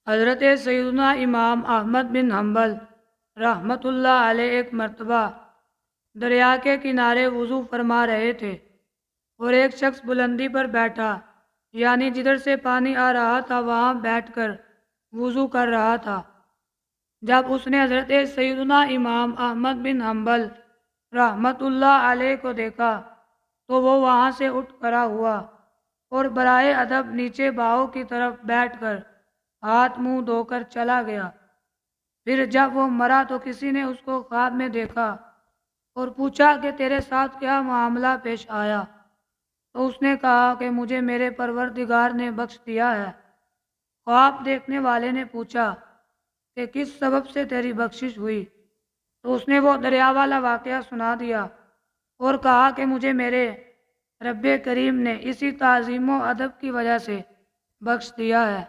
حضرت سیدنا امام احمد بن حنبل رحمۃ اللہ علیہ ایک مرتبہ دریا کے کنارے وضو فرما رہے تھے اور ایک شخص بلندی پر بیٹھا، یعنی جدھر سے پانی آ رہا تھا وہاں بیٹھ کر وضو کر رہا تھا۔ جب اس نے حضرت سیدنا امام احمد بن حنبل رحمۃ اللہ علیہ کو دیکھا تو وہ وہاں سے اٹھ کھڑا ہوا اور برائے ادب نیچے باہوں کی طرف بیٹھ کر ہاتھ منہ دھو کر چلا گیا۔ پھر جب وہ مرا تو کسی نے اس کو خواب میں دیکھا اور پوچھا کہ تیرے ساتھ کیا معاملہ پیش آیا؟ تو اس نے کہا کہ مجھے میرے پروردگار نے بخش دیا ہے۔ خواب دیکھنے والے نے پوچھا کہ کس سبب سے تیری بخشش ہوئی؟ تو اس نے وہ دریا والا واقعہ سنا دیا اور کہا کہ مجھے میرے رب کریم نے اسی تعظیم و ادب کی وجہ سے بخش دیا ہے۔